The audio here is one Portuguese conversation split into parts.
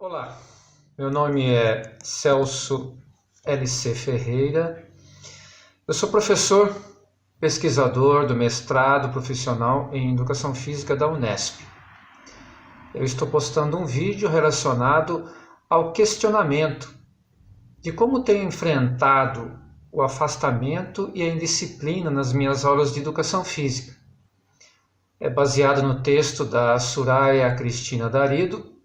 Olá, meu nome é Celso LC Ferreira, eu sou professor pesquisador do mestrado profissional em Educação Física da Unesp. Eu estou postando um vídeo relacionado ao questionamento de como tenho enfrentado o afastamento e a indisciplina nas minhas aulas de Educação Física. É baseado no texto da Soraya Cristina Darido,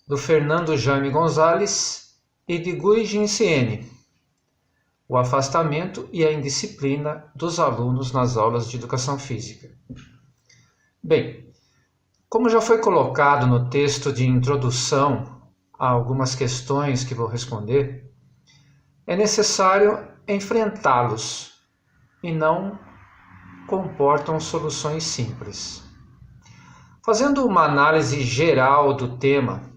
do Fernando Jaime Gonzalez e de Gui Ginciene, o afastamento e a indisciplina dos alunos nas aulas de Educação Física. Bem, como já foi colocado no texto de introdução a algumas questões que vou responder, é necessário enfrentá-los e não comportam soluções simples. Fazendo uma análise geral do tema,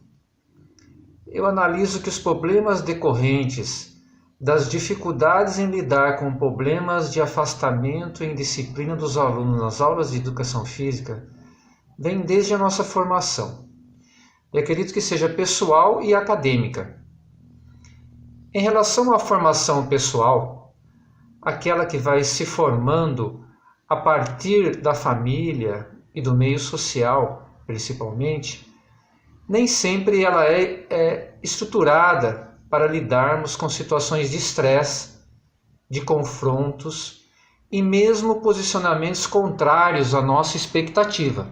eu analiso que os problemas decorrentes das dificuldades em lidar com problemas de afastamento e indisciplina dos alunos nas aulas de Educação Física vêm desde a nossa formação. E acredito que seja pessoal e acadêmica. Em relação à formação pessoal, aquela que vai se formando a partir da família e do meio social, principalmente, nem sempre ela é estruturada para lidarmos com situações de estresse, de confrontos e mesmo posicionamentos contrários à nossa expectativa.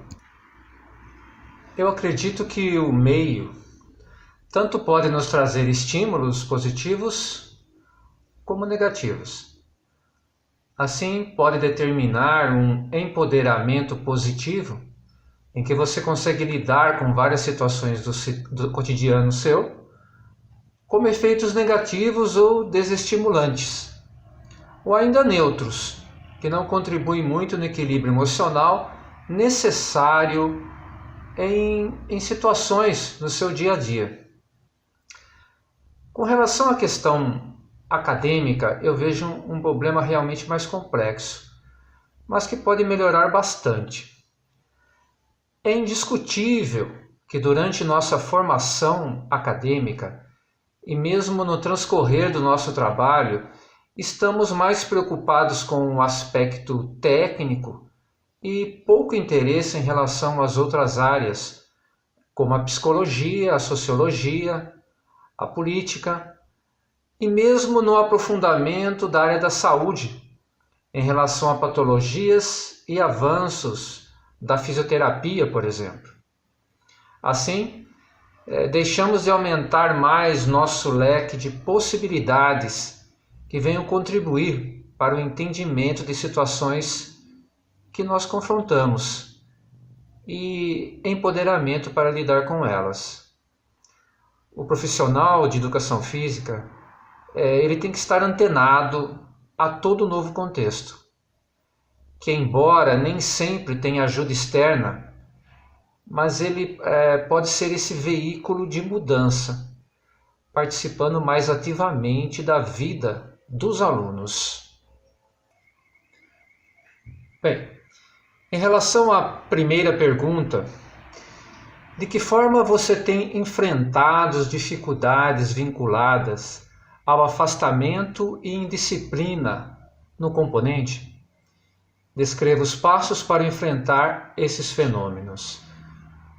Eu acredito que o meio tanto pode nos trazer estímulos positivos como negativos. Assim, pode determinar um empoderamento positivo em que você consegue lidar com várias situações do cotidiano seu, como efeitos negativos ou desestimulantes, ou ainda neutros, que não contribuem muito no equilíbrio emocional necessário em situações no seu dia a dia. Com relação à questão acadêmica, eu vejo um problema realmente mais complexo, mas que pode melhorar bastante. É indiscutível que durante nossa formação acadêmica e mesmo no transcorrer do nosso trabalho, estamos mais preocupados com o aspecto técnico e pouco interesse em relação às outras áreas, como a psicologia, a sociologia, a política e mesmo no aprofundamento da área da saúde, em relação a patologias e avanços da fisioterapia, por exemplo. Assim, deixamos de aumentar mais nosso leque de possibilidades que venham contribuir para o entendimento de situações que nós confrontamos e empoderamento para lidar com elas. O profissional de educação física, ele tem que estar antenado a todo novo contexto, que embora nem sempre tenha ajuda externa, mas ele pode ser esse veículo de mudança, participando mais ativamente da vida dos alunos. Bem, em relação à primeira pergunta, de que forma você tem enfrentado as dificuldades vinculadas ao afastamento e indisciplina no componente? Descreva os passos para enfrentar esses fenômenos.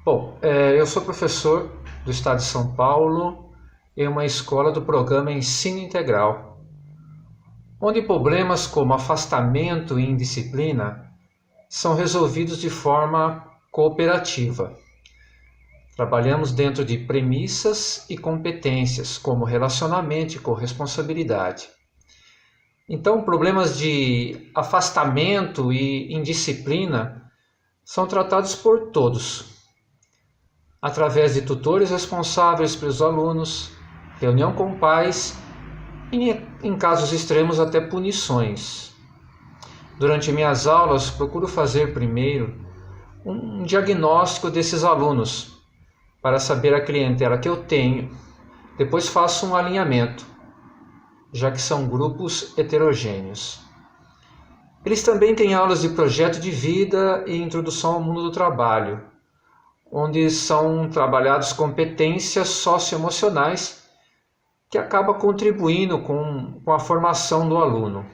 Bom, eu sou professor do Estado de São Paulo em uma escola do programa Ensino Integral, onde problemas como afastamento e indisciplina são resolvidos de forma cooperativa. Trabalhamos dentro de premissas e competências, como relacionamento e corresponsabilidade. Então, problemas de afastamento e indisciplina são tratados por todos, através de tutores responsáveis pelos alunos, reunião com pais e, em casos extremos, até punições. Durante minhas aulas, procuro fazer primeiro um diagnóstico desses alunos, para saber a clientela que eu tenho. Depois faço um alinhamento, já que são grupos heterogêneos. Eles também têm aulas de projeto de vida e introdução ao mundo do trabalho, onde são trabalhadas competências socioemocionais que acaba contribuindo com a formação do aluno.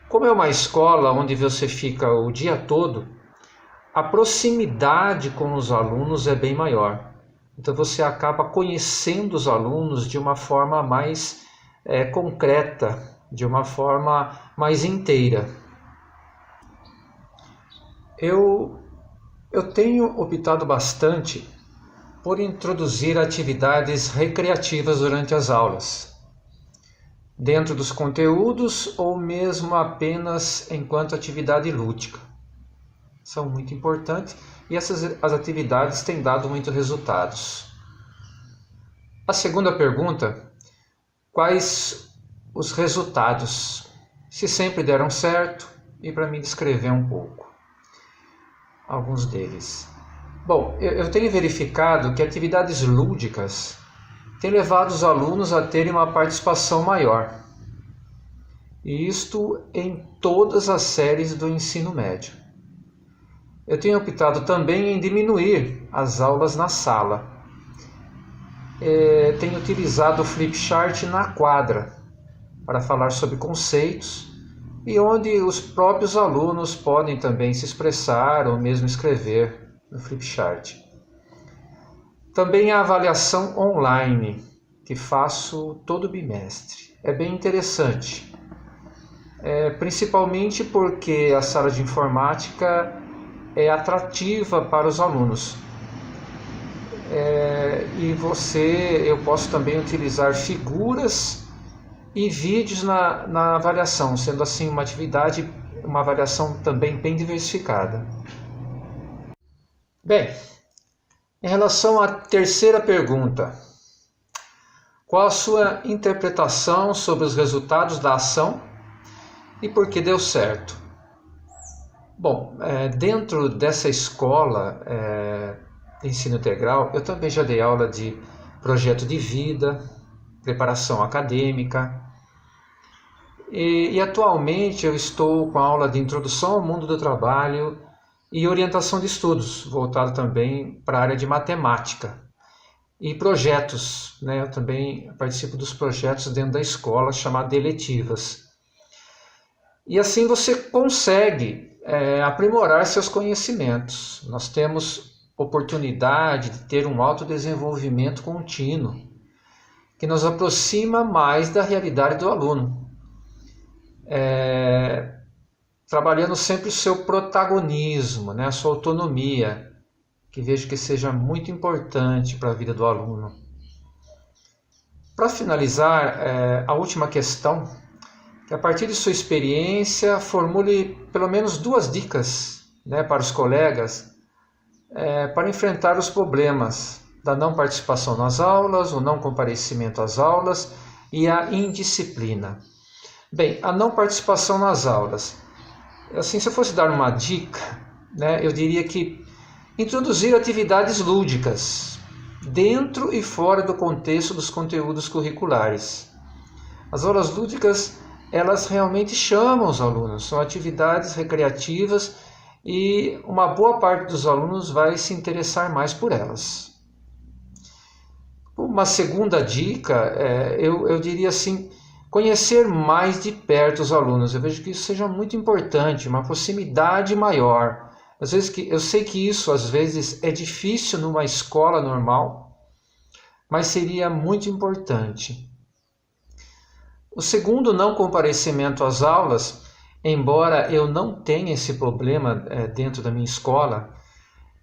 Como é uma escola onde você fica o dia todo, a proximidade com os alunos é bem maior. Então você acaba conhecendo os alunos de uma forma mais concreta, de uma forma mais inteira. Eu tenho optado bastante por introduzir atividades recreativas durante as aulas, dentro dos conteúdos ou mesmo apenas enquanto atividade lúdica. São muito importantes e as atividades têm dado muitos resultados. A segunda pergunta: quais os resultados? Se sempre deram certo, e para mim descrever um pouco alguns deles. Bom, eu tenho verificado que atividades lúdicas têm levado os alunos a terem uma participação maior. E isto em todas as séries do ensino médio. Eu tenho optado também em diminuir as aulas na sala. Tenho utilizado o Flipchart na quadra para falar sobre conceitos e onde os próprios alunos podem também se expressar ou mesmo escrever no Flipchart. Também a avaliação online, que faço todo bimestre. É bem interessante, principalmente porque a sala de informática é atrativa para os alunos. Eu posso também utilizar figuras e vídeos na avaliação, sendo assim uma avaliação também bem diversificada. Bem, em relação à terceira pergunta, qual a sua interpretação sobre os resultados da ação e por que deu certo? Bom, dentro dessa escola de ensino integral, eu também já dei aula de projeto de vida, preparação acadêmica, e atualmente eu estou com a aula de introdução ao mundo do trabalho e orientação de estudos, voltado também para a área de matemática e projetos, né? Eu também participo dos projetos dentro da escola, chamados de eletivas. E assim você consegue aprimorar seus conhecimentos. Nós temos oportunidade de ter um autodesenvolvimento contínuo, que nos aproxima mais da realidade do aluno. Trabalhando sempre o seu protagonismo, né, a sua autonomia, que vejo que seja muito importante para a vida do aluno. Para finalizar, a última questão, que a partir de sua experiência formule pelo menos 2 dicas, né, para os colegas para enfrentar os problemas da não participação nas aulas, o não comparecimento às aulas e a indisciplina. Bem, a não participação nas aulas. Assim, se eu fosse dar uma dica, né, eu diria que introduzir atividades lúdicas dentro e fora do contexto dos conteúdos curriculares. As aulas lúdicas, elas realmente chamam os alunos, são atividades recreativas e uma boa parte dos alunos vai se interessar mais por elas. Uma segunda dica, eu diria assim, conhecer mais de perto os alunos. Eu vejo que isso seja muito importante, uma proximidade maior. Às vezes eu sei que isso às vezes é difícil numa escola normal, mas seria muito importante. O segundo não comparecimento às aulas, embora eu não tenha esse problema dentro da minha escola,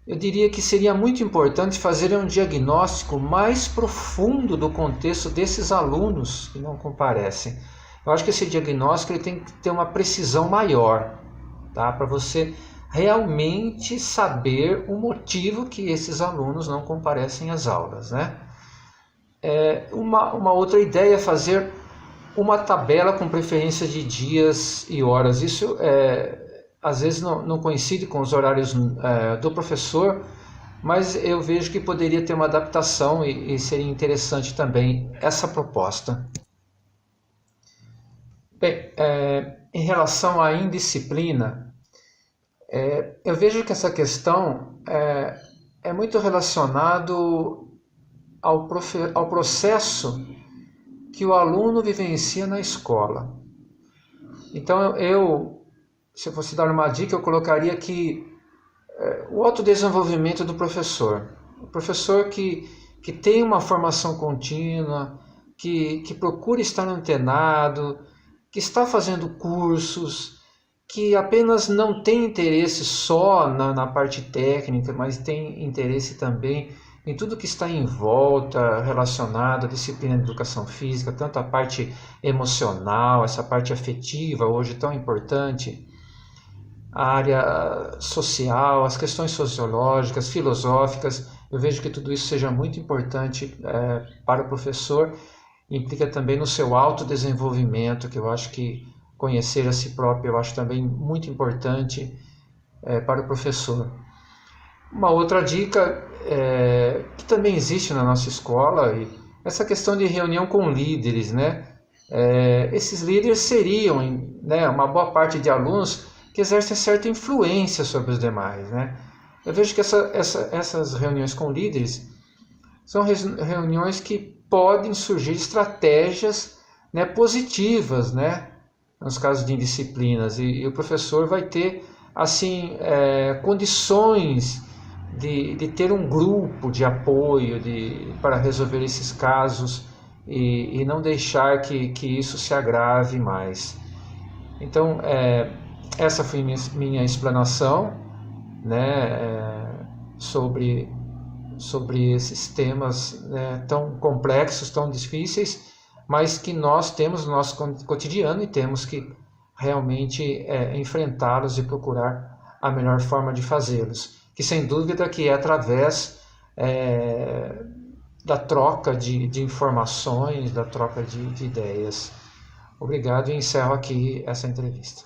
eu diria que seria muito importante fazer um diagnóstico mais profundo do contexto desses alunos que não comparecem. Eu acho que esse diagnóstico ele tem que ter uma precisão maior, tá? Para você realmente saber o motivo que esses alunos não comparecem às aulas, né? Uma outra ideia é fazer uma tabela com preferência de dias e horas. Isso às vezes não coincide com os horários do professor, mas eu vejo que poderia ter uma adaptação e seria interessante também essa proposta. Bem, em relação à indisciplina, Eu vejo que essa questão é muito relacionado ao processo que o aluno vivencia na escola. Então, se eu fosse dar uma dica, eu colocaria que o autodesenvolvimento do professor. O professor que tem uma formação contínua, que procura estar antenado, que está fazendo cursos, que apenas não tem interesse só na parte técnica, mas tem interesse também em tudo que está em volta relacionado à disciplina de educação física, tanto a parte emocional, essa parte afetiva, hoje tão importante, a área social, as questões sociológicas, filosóficas. Eu vejo que tudo isso seja muito importante para o professor, implica também no seu autodesenvolvimento, que eu acho que conhecer a si próprio eu acho também muito importante para o professor. Uma outra dica que também existe na nossa escola, essa questão de reunião com líderes, né? Esses líderes seriam, né, uma boa parte de alunos que exercem certa influência sobre os demais, né? Eu vejo que essas reuniões com líderes são reuniões que podem surgir estratégias, né, positivas, né, nos casos de indisciplinas, e o professor vai ter assim condições de ter um grupo de apoio para resolver esses casos e não deixar que isso se agrave mais. Então, essa foi minha explanação, né, sobre esses temas, né, tão complexos, tão difíceis, mas que nós temos no nosso cotidiano e temos que realmente enfrentá-los e procurar a melhor forma de fazê-los, que sem dúvida que é através da troca de informações, da troca de ideias. Obrigado e encerro aqui essa entrevista.